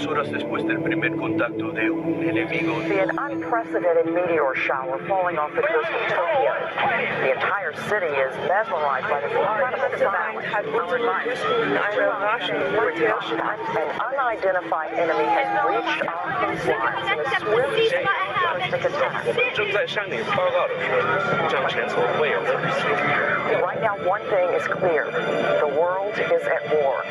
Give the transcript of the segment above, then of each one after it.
2 horas después del primer contacto de un enemigo. An unprecedented meteor shower falling off the coast of Tokyo. The entire city is mesmerized by this incredible sound. An unidentified enemy has breached our coastlines in a swift ballistic attack. 正在向你报告的是，向前所未有的旅行。 Right now, one thing is clear. The world is at war.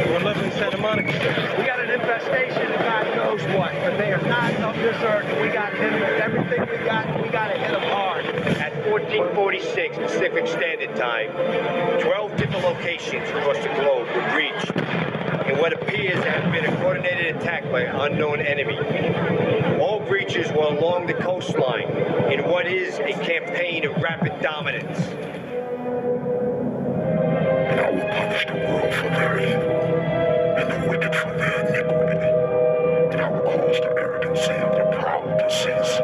We're living in Santa Monica. We got an infestation of God knows what, but they are not of this earth. We got to hit them with everything we got to hit them hard. At 1446 Pacific Standard Time, 12 different locations across the globe were breached in what appears to have been a coordinated attack by an unknown enemy. All breaches were along the coastline in what is a campaign of rapid dominance. And I will punish the world for their evil, and the wicked for their iniquity. And I will cause the arrogancy of their proud to cease.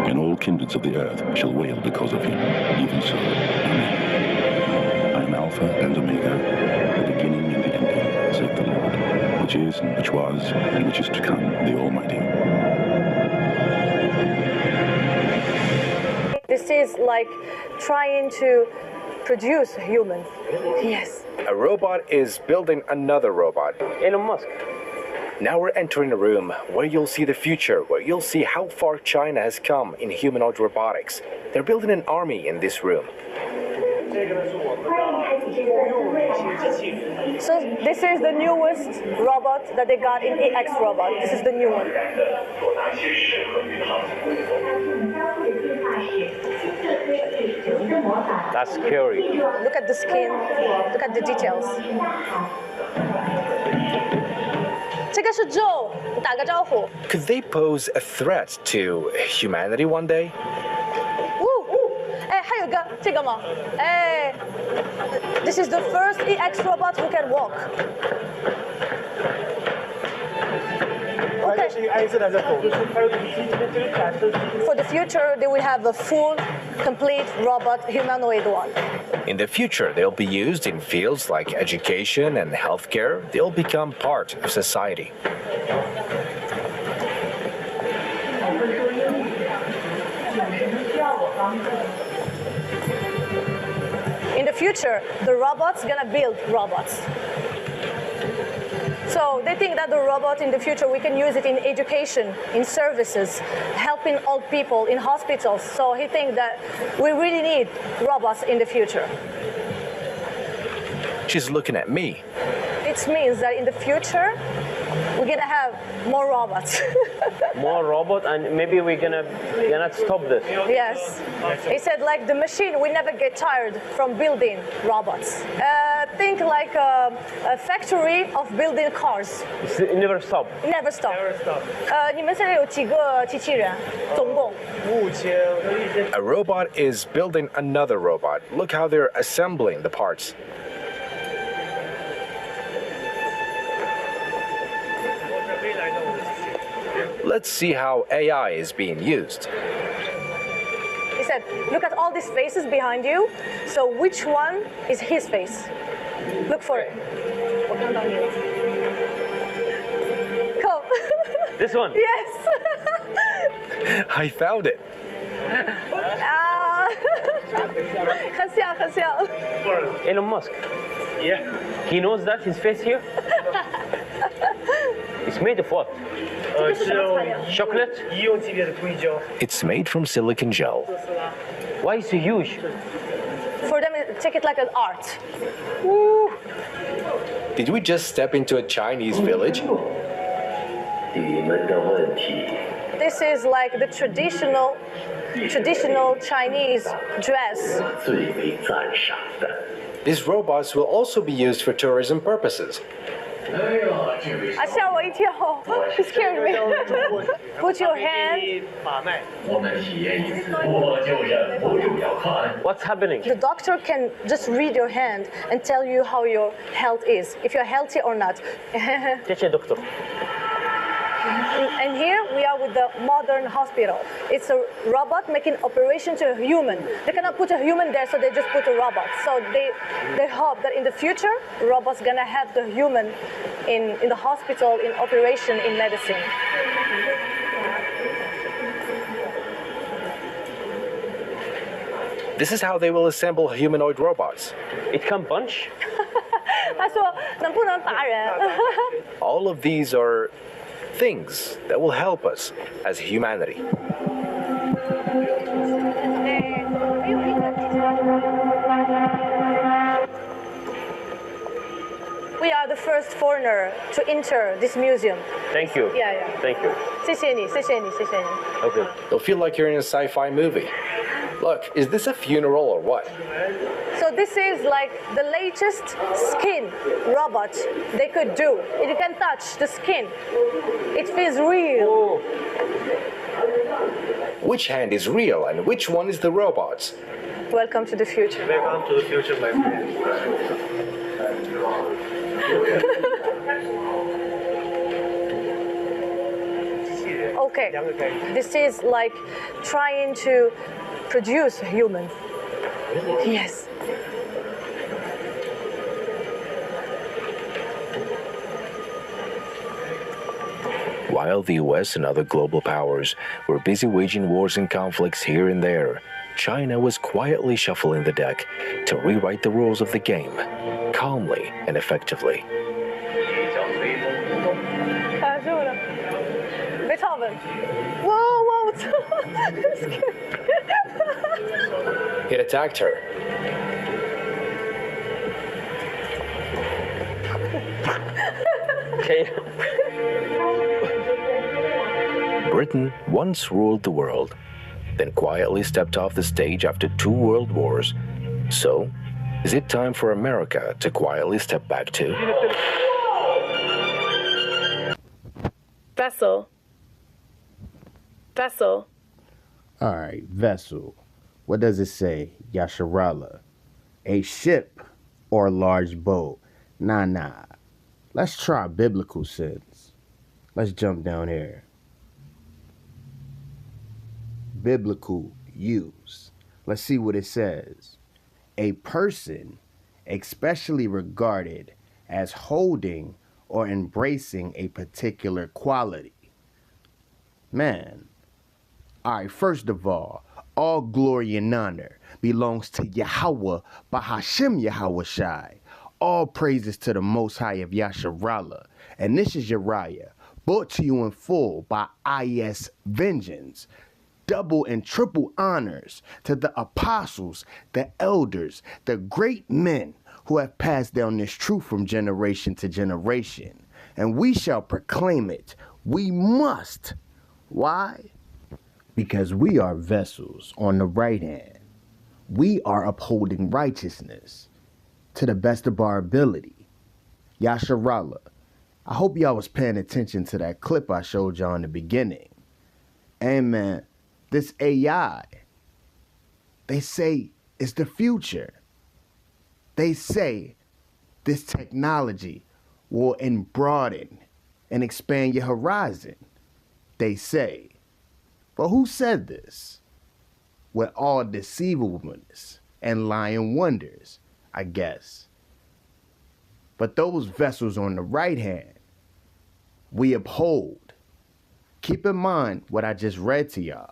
And all kindreds of the earth shall wail because of him. Even so, Amen. I am Alpha and Omega, the beginning and the ending, saith the Lord, which is, and which was, and which is to come, the Almighty. This is like trying to produce humans. Yes. A robot is building another robot. Elon Musk. Now we're entering a room where you'll see the future, where you'll see how far China has come in humanoid robotics. They're building an army in this room. So this is the newest robot that they got in EX robot. This is the new one. That's scary. Look at the skin. Look at the details. 这个是 Joe， 打个招呼。 Could they pose a threat to humanity one day? 哎，还有个这个吗？哎 ，This is the first EX robot who can walk. Okay. For the future, they will have a full, complete robot humanoid one. In the future, they'll be used in fields like education and healthcare. They'll become part of society. In the future, the robots gonna build robots. So they think that the robot in the future, we can use it in education, in services, helping old people in hospitals. So he thinks that we really need robots in the future. She's looking at me. It means that in the future, we're gonna have more robots. More robot, and maybe we're gonna stop this. Yes. He said like the machine will never get tired from building robots. Think like a factory of building cars. It never stop. Never stop. 你们现在有几个机器人？总共？ A robot is building another robot. Look how they're assembling the parts. Let's see how AI is being used. He said, look at all these faces behind you. So which one is his face? Look for it. Come. This one. Yes. I found it. 啊，很像，很像。 Elon Musk. Yeah. He knows that his face here. It's made of what? Chocolate? It's made from silicon gel. Why is it huge? For them, take it like an art. Woo. Did we just step into a Chinese village? This is like the traditional Chinese dress. These robots will also be used for tourism purposes. 啊，吓我一跳 ！You scared me. Put your hand. What's happening? The doctor can just read your hand and tell you how your health is, if you're healthy or not. Doctor. And here we are with the modern hospital. It's a robot making operation to a human. They cannot put a human there, so they just put a robot. So they hope that in the future, robots gonna have the human in the hospital, in operation, in medicine. This is how they will assemble humanoid robots. It can punch. 他说能不能打人？ All of these are things that will help us as humanity. We are the first foreigner to enter this museum. Thank you. Yeah, yeah. Thank you. 谢谢你，谢谢你，谢谢你。 Okay. You'll feel like you're in a sci-fi movie. Look, is this a funeral or what? So this is like the latest skin robot they could do. It can touch the skin. It feels real. Which hand is real and which one is the robot's? Welcome to the future. Welcome to the future, my friend. Okay, this is like trying to produce a human. Yes. While the US and other global powers were busy waging wars and conflicts here and there, China was quietly shuffling the deck to rewrite the rules of the game, calmly and effectively. Beethoven. Whoa, whoa. It attacked her. Okay. Britain once ruled the world, then quietly stepped off the stage after 2 world wars. So, is it time for America to quietly step back too? Vessel. Vessel. All right, vessel. What does it say? Yasharala. A ship or a large boat? Nah. Let's try biblical sense. Let's jump down here. Biblical use. Let's see what it says. A person, especially regarded as holding or embracing a particular quality. Man. All right, first of all glory and honor belongs to Yahweh Bahashem Yahweh Shai. All praises to the Most High of Yasharala. And this is Uriah, brought to you in full by IS Vengeance. Double and triple honors to the apostles, the elders, the great men who have passed down this truth from generation to generation. And we shall proclaim it. We must. Why? Because we are vessels on the right hand. We are upholding righteousness to the best of our ability. Yasharala. I hope y'all was paying attention to that clip I showed y'all in the beginning. And man, this AI, they say it's the future. They say this technology will broaden and expand your horizon. They say. But who said this? With all deceivableness and lying wonders, I guess. But those vessels on the right hand, we uphold. Keep in mind what I just read to y'all.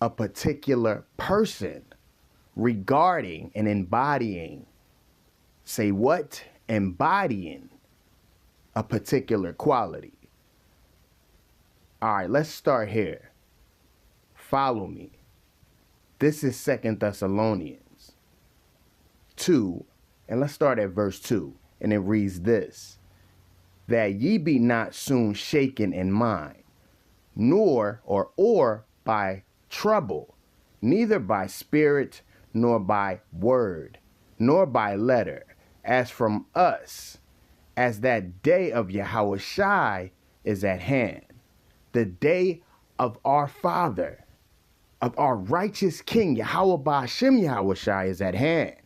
A particular person regarding and embodying, say what? Embodying a particular quality. All right, let's start here. Follow me. This is 2 Thessalonians 2, and let's start at verse 2, and it reads this: that ye be not soon shaken in mind, nor or by trouble, neither by spirit, nor by word, nor by letter, as from us, as that day of Yahweh Shai is at hand, the day of our Father, of our righteous King, Yahweh Ba'ashem Yahweh Shai is at hand.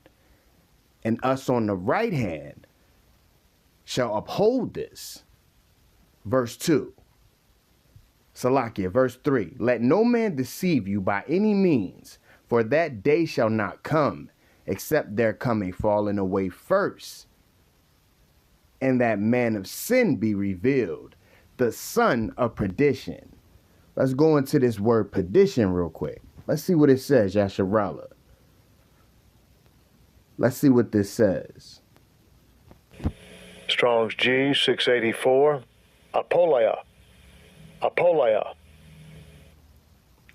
And us on the right hand shall uphold this. Verse 2. Salakia, verse 3. Let no man deceive you by any means, for that day shall not come, except there come a falling away first, and that man of sin be revealed, the son of perdition. Let's go into this word perdition real quick. Let's see what it says, Yasharala. Let's see what this says. Strong's G, 684. Apoleia. Apoleia.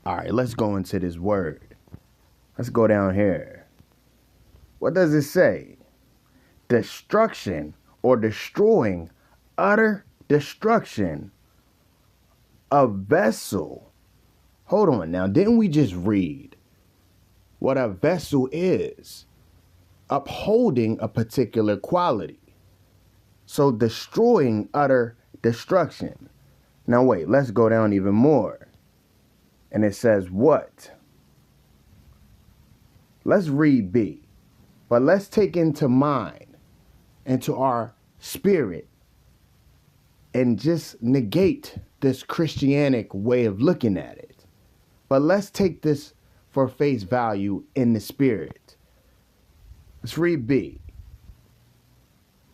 All right, let's go into this word. Let's go down here. What does it say? Destruction or destroying, utter destruction. A vessel. Hold on now, didn't we just read what a vessel is? Upholding a particular quality. So destroying, utter destruction. Now wait, let's go down even more. And it says what? Let's read B. But let's take into mind, into our spirit, and just negate this Christianic way of looking at it. But let's take this for face value in the spirit. Let's read B.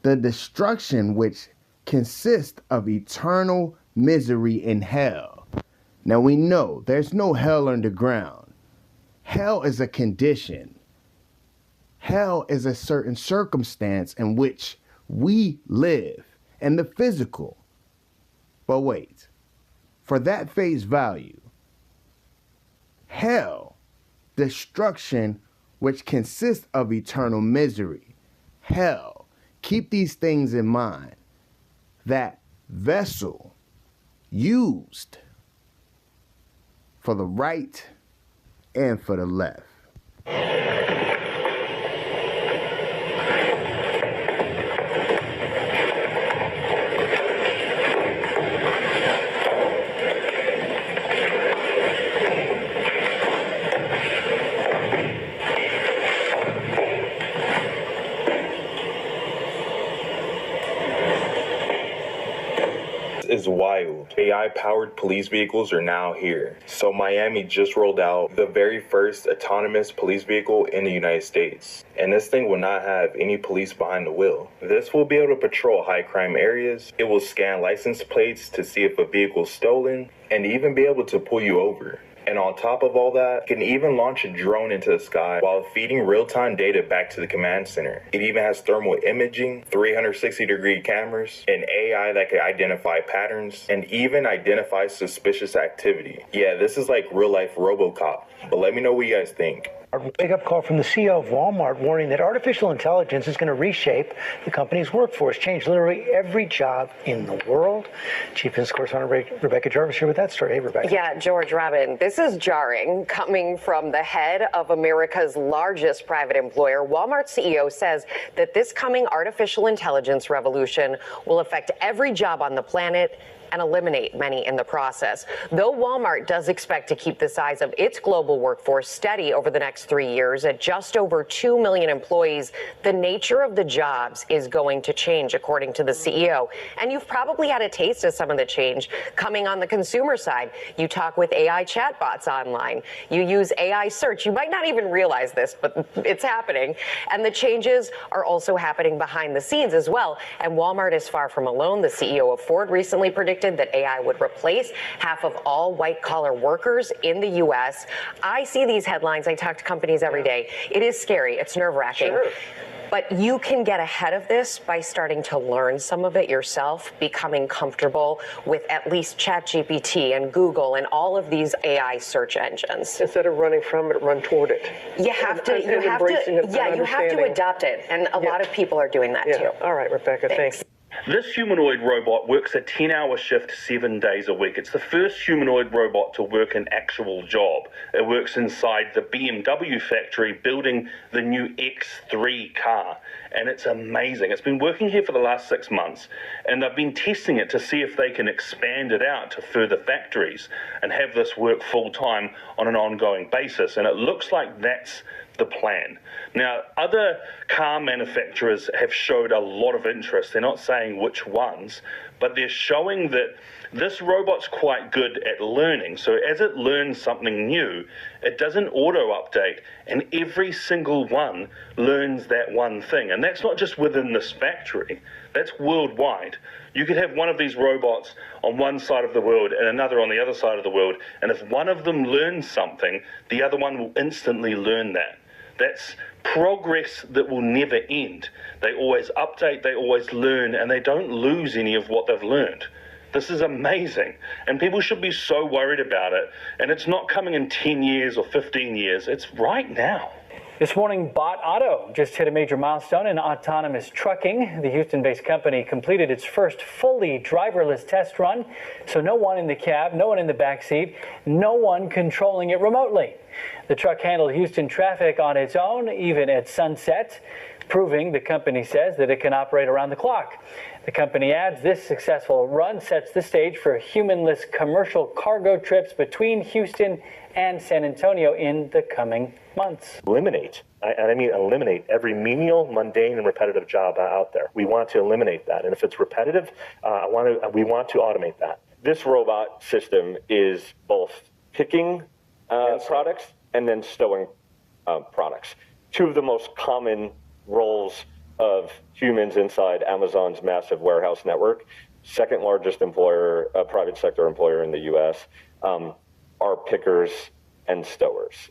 The destruction which consists of eternal misery in hell. Now we know there's no hell underground. Hell is a condition. Hell is a certain circumstance in which we live, and the physical. But wait, for that face value, hell, destruction which consists of eternal misery, hell, keep these things in mind. That vessel used for the right and for the left. Is wild. AI-powered police vehicles are now here. So Miami just rolled out the very first autonomous police vehicle in the United States. And this thing will not have any police behind the wheel. This will be able to patrol high crime areas. It will scan license plates to see if a vehicle is stolen and even be able to pull you over. And on top of all that, it can even launch a drone into the sky while feeding real-time data back to the command center. It even has thermal imaging, 360-degree cameras, an AI that can identify patterns, and even identify suspicious activity. Yeah, this is like real-life RoboCop. But let me know what you guys think. A wake-up call from the CEO of Walmart warning that artificial intelligence is going to reshape the company's workforce, change literally every job in the world. Chief Business Correspondent Rebecca Jarvis here with that story. Hey, Rebecca. Yeah, George Robin, this is jarring coming from the head of America's largest private employer. Walmart CEO says that this coming artificial intelligence revolution will affect every job on the planet and eliminate many in the process. Though Walmart does expect to keep the size of its global workforce steady over the next 3 years at just over 2 million employees, the nature of the jobs is going to change, according to the CEO. And you've probably had a taste of some of the change coming on the consumer side. You talk with AI chatbots online. You use AI search. You might not even realize this, but it's happening. And the changes are also happening behind the scenes as well. And Walmart is far from alone. The CEO of Ford recently predicted that AI would replace half of all white-collar workers in the U.S. I see these headlines. I talk to companies every day. It is scary. It's nerve-wracking. Sure. But you can get ahead of this by starting to learn some of it yourself, becoming comfortable with at least ChatGPT and Google and all of these AI search engines. Instead of running from it, run toward it. You have to adopt it. And a lot of people are doing that too. All right, Rebecca, thanks. This humanoid robot works a 10-hour shift 7 days a week. It's the first humanoid robot to work an actual job. It works inside the BMW factory building the new X3 car. And it's amazing. It's been working here for the last 6 months. And they've been testing it to see if they can expand it out to further factories and have this work full-time on an ongoing basis. And it looks like that's the plan. Now, other car manufacturers have showed a lot of interest. They're not saying which ones, but they're showing that this robot's quite good at learning. So as it learns something new, it doesn't auto-update, and every single one learns that one thing. And that's not just within this factory, that's worldwide. You could have one of these robots on one side of the world and another on the other side of the world, and if one of them learns something, the other one will instantly learn that. That's progress that will never end. They always update, they always learn, and they don't lose any of what they've learned. This is amazing, and people should be so worried about it, and it's not coming in 10 years or 15 years, it's right now. This morning, Bot Auto just hit a major milestone in autonomous trucking. The Houston-based company completed its first fully driverless test run, so no one in the cab, no one in the back seat, no one controlling it remotely. The truck handled Houston traffic on its own, even at sunset, proving, the company says, that it can operate around the clock. The company adds this successful run sets the stage for humanless commercial cargo trips between Houston and San Antonio in the coming months. Eliminate, and I mean eliminate, every menial, mundane, and repetitive job out there. We want to eliminate that. And if it's repetitive, we want to automate that. This robot system is both picking products and then stowing products. Two of the most common roles of humans inside Amazon's massive warehouse network, second largest employer, private sector employer in the U.S., are pickers and stowers.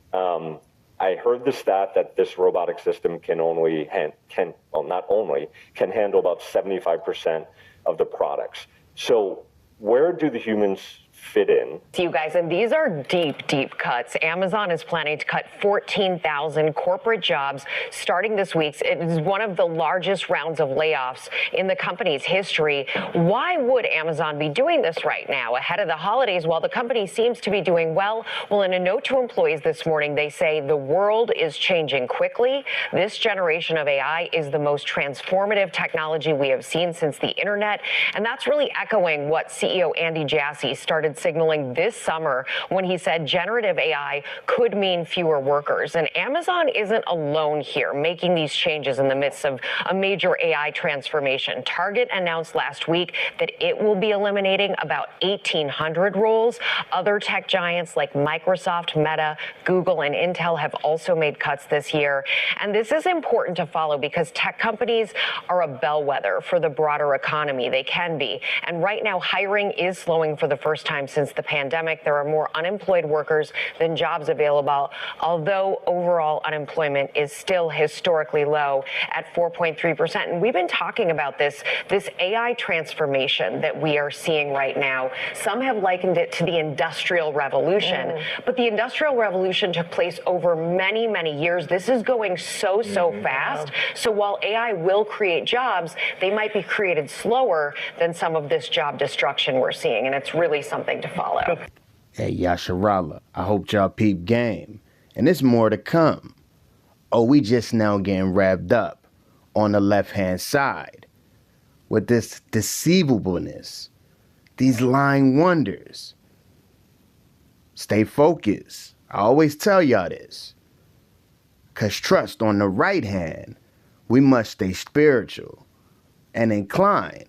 I heard the stat that this robotic system can handle about 75% of the products. So where do the humans fit in? You guys, and these are deep, deep cuts. Amazon is planning to cut 14,000 corporate jobs starting this week. It is one of the largest rounds of layoffs in the company's history. Why would Amazon be doing this right now, ahead of the holidays, while the company seems to be doing well? Well, in a note to employees this morning, they say the world is changing quickly. This generation of AI is the most transformative technology we have seen since the internet. And that's really echoing what CEO Andy Jassy started signaling this summer when he said generative AI could mean fewer workers. And Amazon isn't alone here, making these changes in the midst of a major AI transformation. Target announced last week that it will be eliminating about 1,800 roles. Other tech giants like Microsoft, Meta, Google, and Intel have also made cuts this year. And this is important to follow because tech companies are a bellwether for the broader economy. They can be. And right now, hiring is slowing for the first time since the pandemic. There are more unemployed workers than jobs available, although overall unemployment is still historically low at 4.3%. And we've been talking about this AI transformation that we are seeing right now. Some have likened it to the Industrial Revolution, but the Industrial Revolution took place over many, many years. This is going so fast. So while AI will create jobs, they might be created slower than some of this job destruction we're seeing, and it's really something to follow. Hey, Yasharala, I hope y'all peep game. And there's more to come. Oh, we just now getting wrapped up on the left-hand side with this deceivableness, these lying wonders. Stay focused. I always tell y'all this. Because trust, on the right hand, we must stay spiritual and inclined.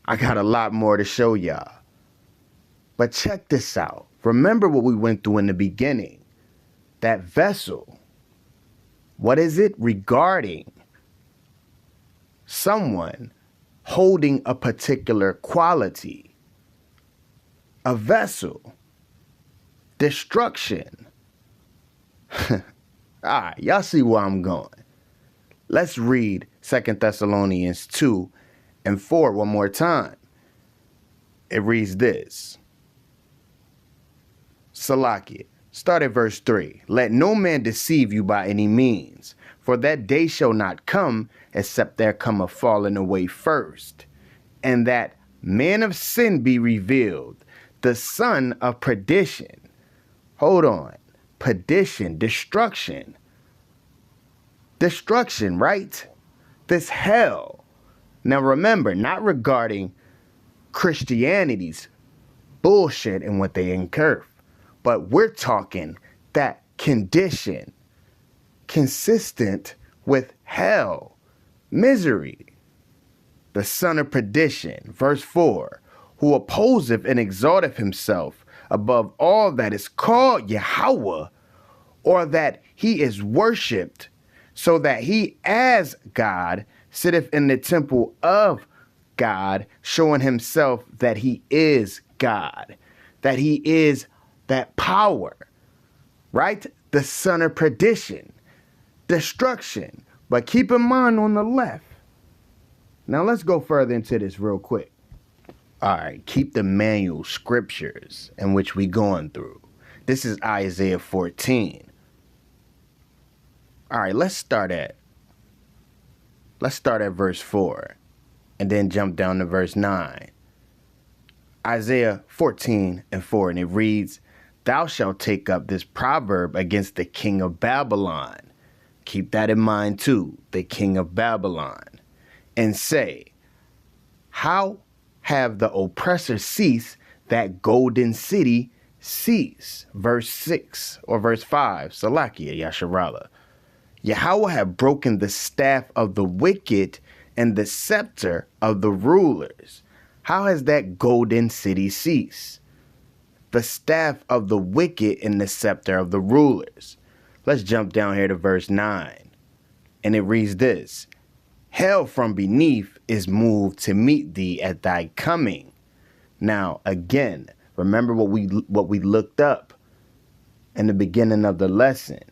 I got a lot more to show y'all. But check this out. Remember what we went through in the beginning. That vessel. What is it? Regarding someone holding a particular quality. A vessel. Destruction. All right, y'all see where I'm going. Let's read 2 Thessalonians 2 and 4 one more time. It reads this. Salakia, start at verse 3. Let no man deceive you by any means, for that day shall not come, except there come a falling away first, and that man of sin be revealed, the son of perdition. Hold on. Perdition, destruction. Destruction, right? This hell. Now remember, not regarding Christianity's bullshit and what they incur. But we're talking that condition consistent with hell, misery. the son of perdition. Verse 4, who opposeth and exalteth himself above all that is called Yahweh, or that he is worshipped, so that he as God sitteth in the temple of God, showing himself that he is God, that he is that power, right? The son of perdition, destruction. But keep in mind on the left. Now let's go further into this real quick. All right, keep the manual scriptures in which we going through. This is Isaiah 14. All right, let's start at verse 4 and then jump down to verse 9. Isaiah 14:4, and it reads, "Thou shalt take up this proverb against the king of Babylon." Keep that in mind too, the king of Babylon. "And say, how have the oppressors ceased, that golden city cease?" Verse 6 or verse 5, Salakia, Yasharala. "Yahweh have broken the staff of the wicked and the scepter of the rulers." How has that golden city ceased? The staff of the wicked and the scepter of the rulers. Let's jump down here to verse 9. And it reads this: "Hell from beneath is moved to meet thee at thy coming." Now, again, remember what we looked up in the beginning of the lesson.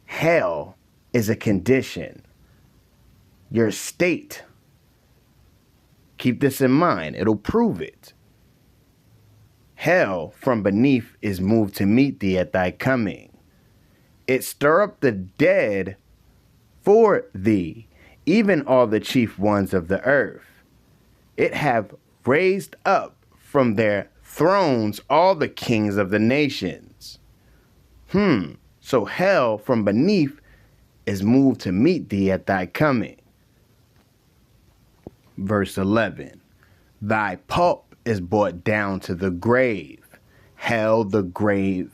Hell is a condition, your state. Keep this in mind. It'll prove it. Hell from beneath is moved to meet thee at thy coming. It stir up the dead for thee, even all the chief ones of the earth. It have raised up from their thrones all the kings of the nations. So hell from beneath is moved to meet thee at thy coming. Verse 11, "Thy pulp is brought down to the grave." Hell, the grave.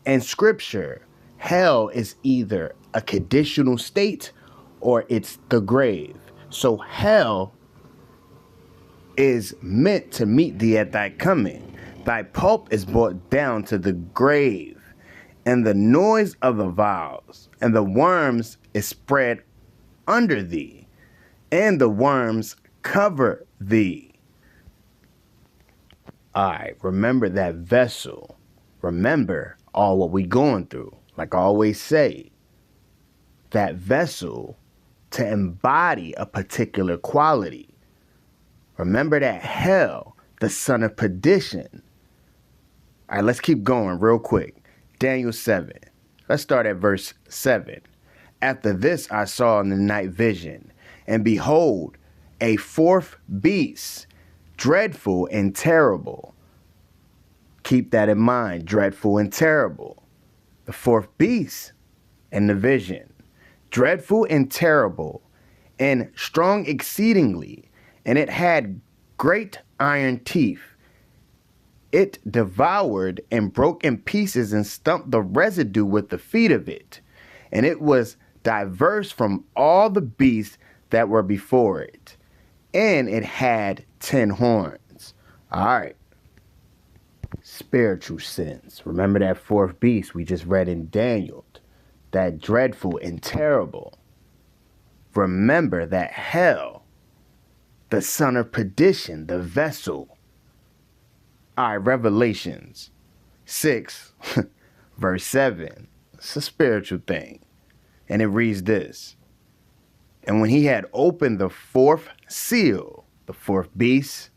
In scripture, hell is either a conditional state or it's the grave. So hell is meant to meet thee at thy coming. Thy pulp is brought down to the grave, and the noise of the vials and the worms is spread under thee, and the worms cover thee. All right, remember that vessel. Remember all what we going through. Like I always say, that vessel to embody a particular quality. Remember that hell, the son of perdition. All right, let's keep going real quick. Daniel 7. Let's start at verse 7. "After this I saw in the night vision, and behold, a fourth beast, dreadful and terrible." Keep that in mind, dreadful and terrible. The fourth beast in the vision, dreadful and terrible, and strong exceedingly, and it had great iron teeth. It devoured and broke in pieces and stumped the residue with the feet of it. And it was diverse from all the beasts that were before it. And it had 10 horns. All right. Spiritual sense. Remember that fourth beast we just read in Daniel. That dreadful and terrible. Remember that hell, the son of perdition, the vessel. All right, Revelations 6, verse 7. It's a spiritual thing. And it reads this: "And when he had opened the fourth seal," the fourth beast,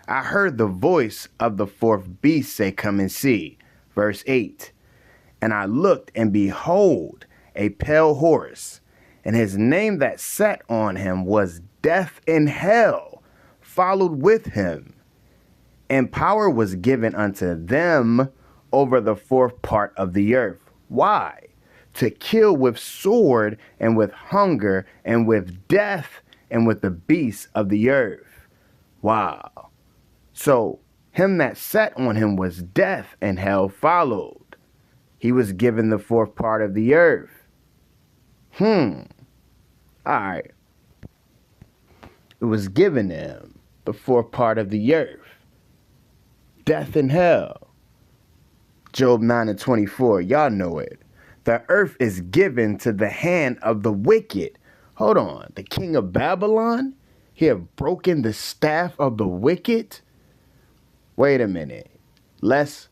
"I heard the voice of the fourth beast say, Come and see." Verse 8. "And I looked, and behold, a pale horse, and his name that sat on him was Death, and hell followed with him. And power was given unto them over the fourth part of the earth." Why? "To kill with sword, and with hunger, and with death, and with the beasts of the earth." Wow. So him that sat on him was death, and hell followed. He was given the fourth part of the earth. All right. it was given them, the fourth part of the earth, death and hell. Job 9:24, y'all know it. The earth is given to the hand of the wicked. Hold on, the king of Babylon? He have broken the staff of the wicked? Wait a minute. Let's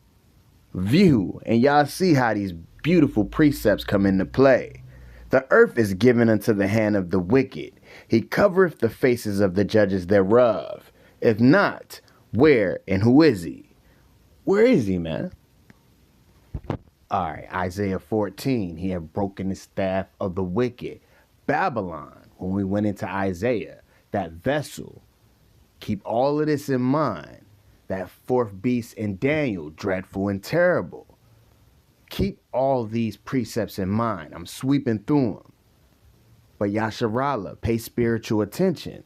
view, and y'all see how these beautiful precepts come into play. The earth is given unto the hand of the wicked. He covereth the faces of the judges thereof. If not, where and who is he? Where is he, man? All right, Isaiah 14, he had broken the staff of the wicked. Babylon, when we went into Isaiah, that vessel, keep all of this in mind. That fourth beast in Daniel, dreadful and terrible. Keep all these precepts in mind. I'm sweeping through them. But Yasharallah, pay spiritual attention.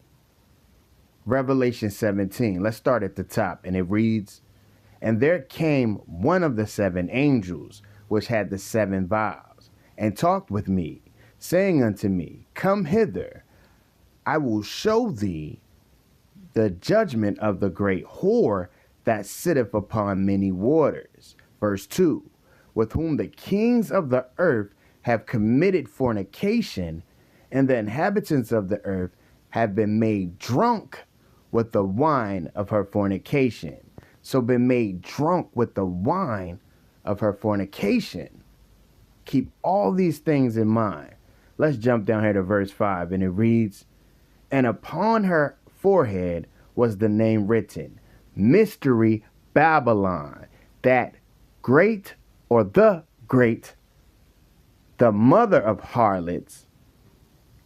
Revelation 17, let's start at the top, and it reads, And there came one of the seven angels, which had the seven vials, and talked with me, saying unto me, Come hither, I will show thee the judgment of the great whore that sitteth upon many waters. Verse 2, with whom the kings of the earth have committed fornication, and the inhabitants of the earth have been made drunk with the wine of her fornication. So been made drunk with the wine of her fornication. Keep all these things in mind. Let's jump down here to verse 5, and it reads, And upon her forehead was the name written, Mystery Babylon, that great, or the great, the mother of harlots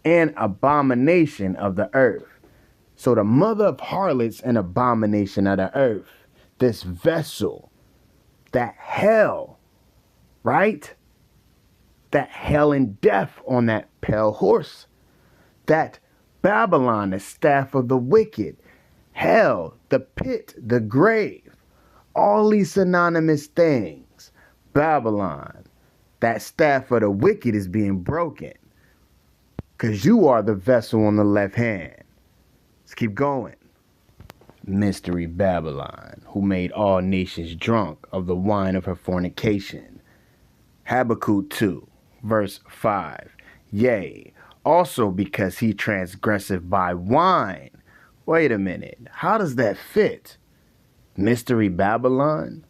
and abomination of the earth. So the mother of harlots and abomination of the earth, this vessel, that hell, right? That hell and death on that pale horse, that Babylon, the staff of the wicked, hell, the pit, the grave, all these synonymous things. Babylon, that staff of the wicked is being broken, because you are the vessel on the left hand. Let's keep going. Mystery Babylon, who made all nations drunk of the wine of her fornication. Habakkuk 2, verse 5. Yea, also because he transgresseth by wine. Wait a minute, how does that fit? Mystery Babylon?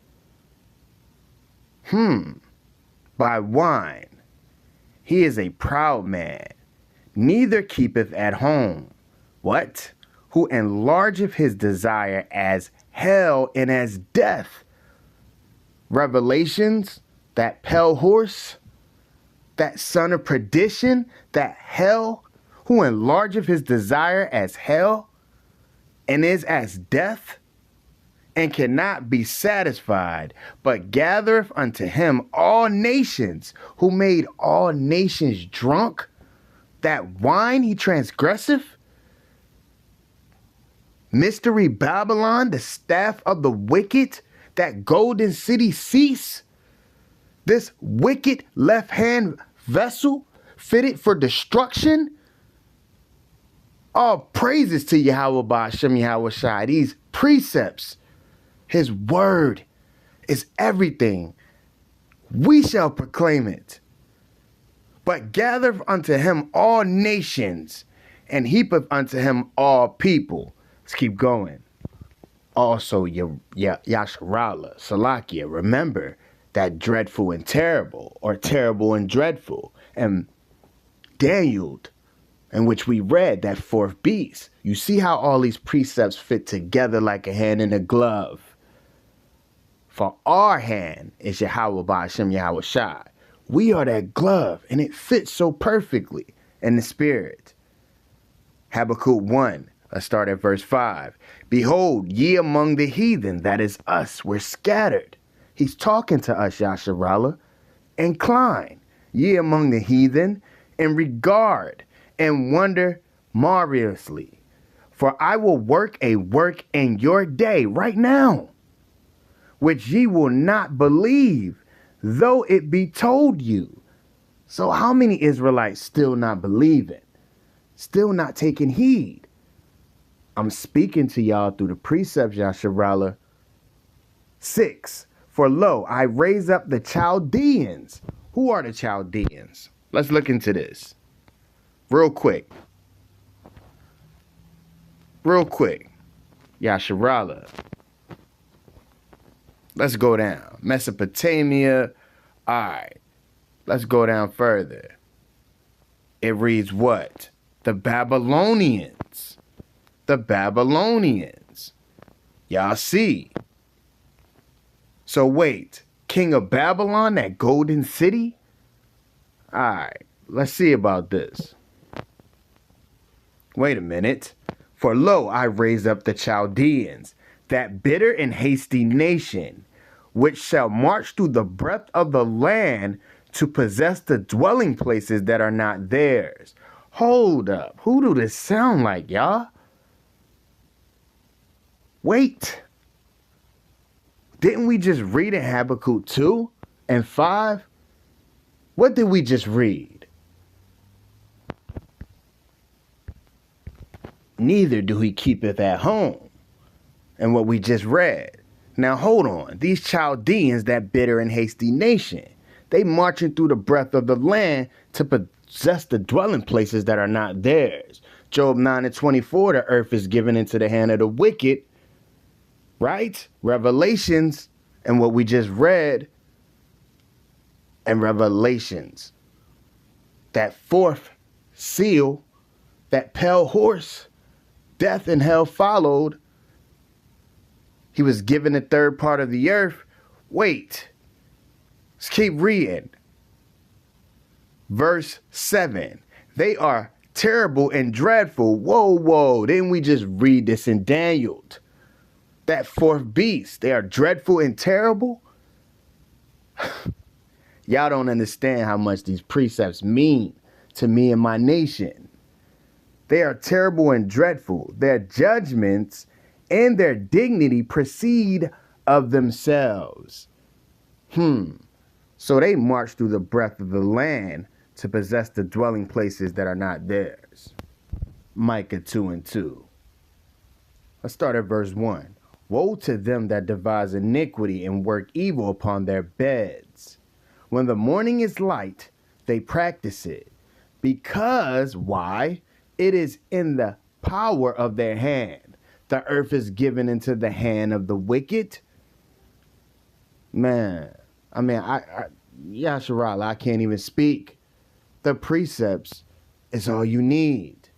By wine. He is a proud man, neither keepeth at home. What? Who enlargeth his desire as hell and as death. Revelations, that pale horse, that son of perdition, that hell, who enlargeth his desire as hell and is as death, and cannot be satisfied, but gathereth unto him all nations, who made all nations drunk. That wine he transgresseth. Mystery Babylon, the staff of the wicked, that golden city cease. This wicked left-hand vessel fitted for destruction. All praises to Yahweh Ba'ashem Yahweh Shai. These precepts, his word is everything. We shall proclaim it. But gather unto him all nations, and heapeth unto him all people. Let's keep going. Also, Yasharallah, Salakia, remember that dreadful and terrible, or terrible and dreadful, and Daniel, in which we read that fourth beast. You see how all these precepts fit together like a hand in a glove. For our hand is Yahweh Ba'ashem Yahweh Shai. We are that glove, and it fits so perfectly in the spirit. Habakkuk 1, let's start at verse 5. Behold, ye among the heathen, that is us, we're scattered. He's talking to us, Yasharallah. Incline, ye among the heathen, and regard and wonder marvelously. For I will work a work in your day, right now, which ye will not believe, though it be told you. So how many Israelites still not believing? Still not taking heed? I'm speaking to y'all through the precepts, Yasharala. 6. For lo, I raise up the Chaldeans. Who are the Chaldeans? Let's look into this. Real quick. Yasharala. Let's go down. Mesopotamia. Alright. Let's go down further. It reads what? The Babylonians. The Babylonians. Y'all see. So wait. King of Babylon, that golden city? Alright. Let's see about this. Wait a minute. For lo, I raise up the Chaldeans, that bitter and hasty nation, which shall march through the breadth of the land to possess the dwelling places that are not theirs. Hold up. Who do this sound like, y'all? Wait. Didn't we just read in Habakkuk 2 and 5? What did we just read? Neither do he keepeth at home. And what we just read. Now hold on. These Chaldeans, that bitter and hasty nation, they marching through the breadth of the land to possess the dwelling places that are not theirs. Job 9 and 24, the earth is given into the hand of the wicked. Right? Revelations and what we just read. And Revelations. That fourth seal, that pale horse, death and hell followed. He was given the third part of the earth. Wait. Let's keep reading. Verse 7. They are terrible and dreadful. Whoa. Didn't we just read this in Daniel? That fourth beast. They are dreadful and terrible. Y'all don't understand how much these precepts mean to me and my nation. They are terrible and dreadful. Their judgments and their dignity proceed of themselves. So they march through the breadth of the land to possess the dwelling places that are not theirs. Micah 2 and 2. Let's start at verse 1. Woe to them that devise iniquity and work evil upon their beds. When the morning is light, they practice it. Because, why? It is in the power of their hand. The earth is given into the hand of the wicked. Man, Yasharala, I can't even speak. The precepts is all you need.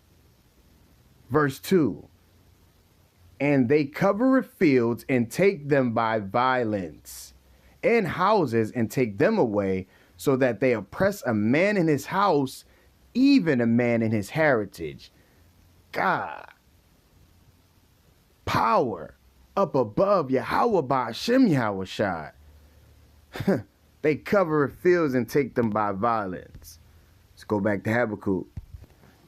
Verse 2. And they cover fields and take them by violence, and houses and take them away, so that they oppress a man in his house, even a man in his heritage. God. Power up above Yahweh by Hashem Yahushai. They cover fields and take them by violence. Let's go back to Habakkuk.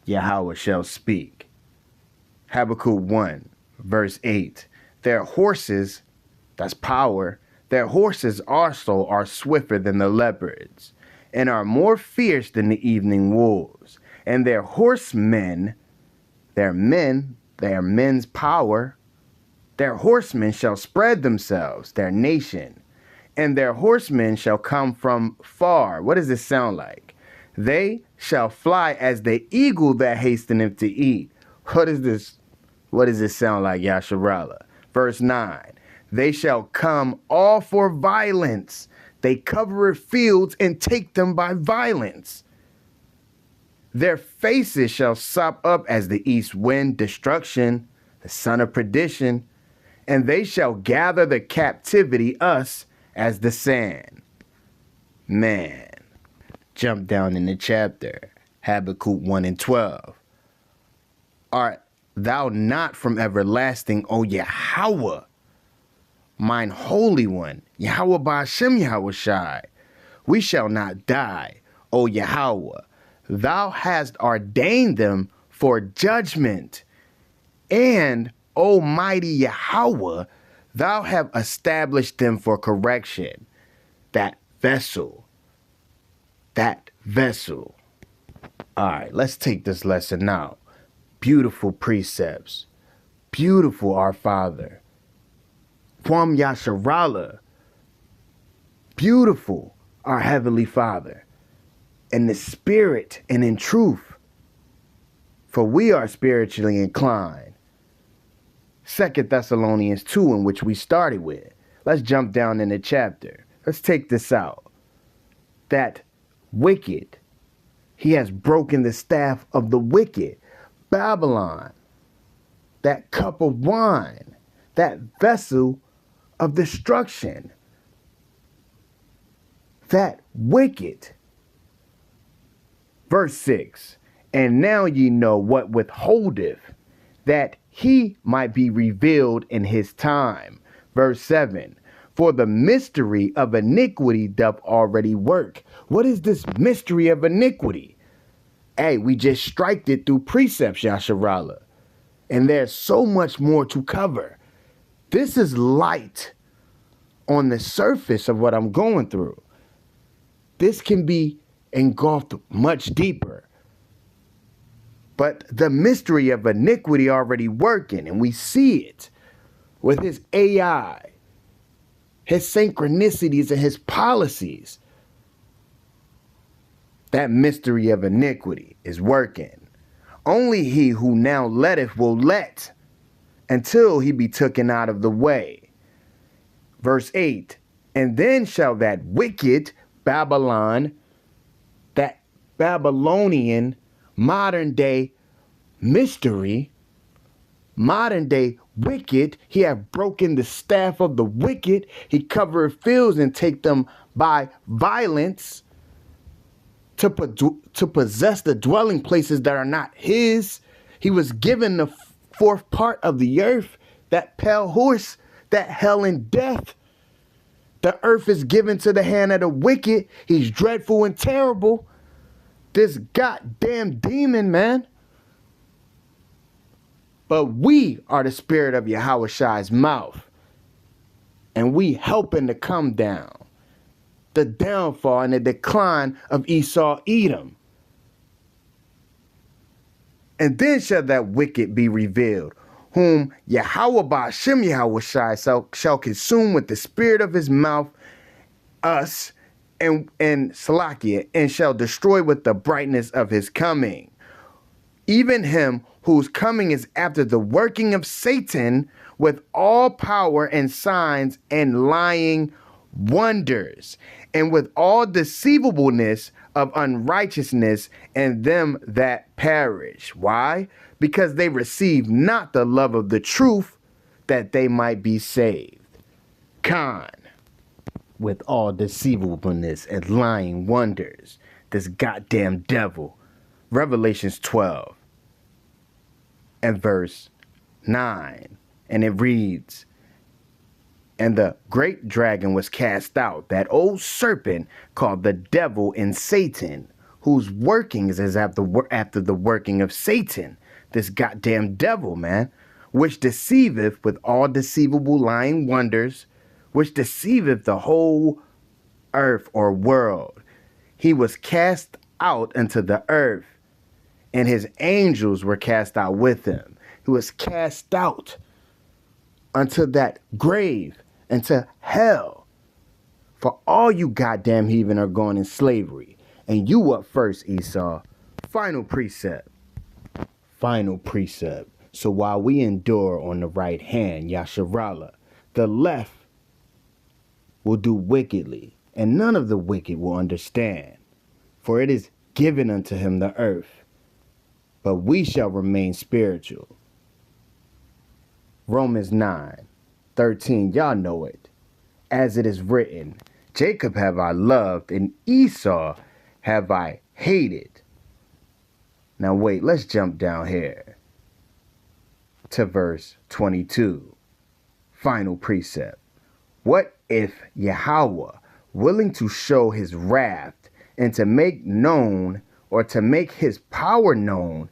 Yahweh shall speak. Habakkuk 1, verse 8. Their horses, that's power, their horses also are swifter than the leopards, and are more fierce than the evening wolves. And their horsemen, their men's power, their horsemen shall spread themselves, their nation, and their horsemen shall come from far. What does this sound like? They shall fly as the eagle that hasteneth to eat. What is this? What does this sound like, Yasharala? Verse 9. They shall come all for violence. They cover fields and take them by violence. Their faces shall sop up as the east wind, destruction, the son of perdition. And they shall gather the captivity, us, as the sand. Man. Jump down in the chapter. Habakkuk 1 and 12. Art thou not from everlasting, O Yahweh, mine holy one, Yahweh by Hashem Yahushai? We shall not die, O Yahweh. Thou hast ordained them for judgment. And, O mighty Yahweh, thou have established them for correction. That vessel. All right, let's take this lesson now. Beautiful precepts. beautiful, our Father. Kwam Yasharala, beautiful, our Heavenly Father. In the spirit and in truth, for we are spiritually inclined. 2 Thessalonians 2, in which we started with. Let's jump down in the chapter. Let's take this out. That wicked, he has broken the staff of the wicked. Babylon, that cup of wine, that vessel of destruction, that wicked. Verse 6, and now ye know what withholdeth, that he might be revealed in his time. Verse 7, for the mystery of iniquity doth already work. What is this mystery of iniquity? Hey, we just striked it through precepts, Yasharala. And there's so much more to cover. This is light on the surface of what I'm going through. This can be engulfed much deeper. But the mystery of iniquity already working, and we see it with his AI, his synchronicities, and his policies. That mystery of iniquity is working. Only he who now letteth will let, until he be taken out of the way. Verse 8, and then shall that wicked Babylon, that Babylonian modern day mystery, modern day wicked, he have broken the staff of the wicked, he covereth fields and take them by violence, to possess the dwelling places that are not his. He was given the fourth part of the earth, that pale horse, that hell and death. The earth is given to the hand of the wicked. He's dreadful and terrible. This goddamn demon, man. But we are the spirit of Yahushai's mouth. And we helping to come down the downfall and the decline of ESAU Edom. And then shall that wicked be revealed, whom Yahweh Ba'ashem Yahushai shall consume with the spirit of his mouth, us, and Salakia, and shall destroy with the brightness of his coming. Even him whose coming is after the working of Satan with all power and signs and lying wonders, and with all deceivableness of unrighteousness in them that perish. Why? Because they receive not the love of the truth, that they might be saved. Con, with all deceivableness and lying wonders, this goddamn devil. Revelations 12 and verse 9, and it reads, and the great dragon was cast out, that old serpent called the devil and Satan, whose workings is after the working of Satan. This goddamn devil, man, which deceiveth with all deceivable lying wonders, which deceiveth the whole earth or world. He was cast out into the earth, and his angels were cast out with him. He was cast out unto that grave, into hell. For all you goddamn heathen are going in slavery. And you up first, Esau. Final precept. Final precept. So while we endure on the right hand, Yasharala, the left will do wickedly, and none of the wicked will understand. For it is given unto him the earth, but we shall remain spiritual. Romans 9:13, y'all know it. As it is written, Jacob have I loved, and Esau have I hated. Now wait, let's jump down here to verse 22. Final precept. What if Yahweh, willing to show his wrath and to make known, or to make his power known,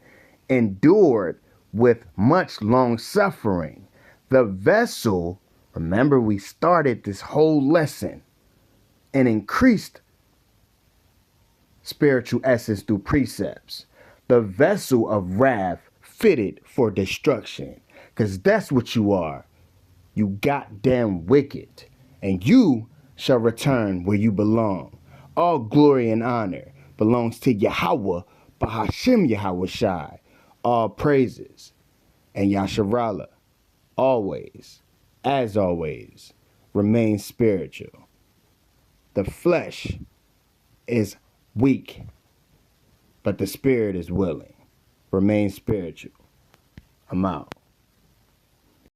endured with much long suffering the vessel? Remember, we started this whole lesson and increased spiritual essence through precepts. The vessel of wrath fitted for destruction. because that's what you are. You goddamn wicked. And you shall return where you belong. All glory and honor belongs to Yahweh, Bahashim Yahweh Shai. All praises. And Yasharallah, always, as always, remain spiritual. The flesh is weak, but the spirit is willing. Remain spiritual. I'm out.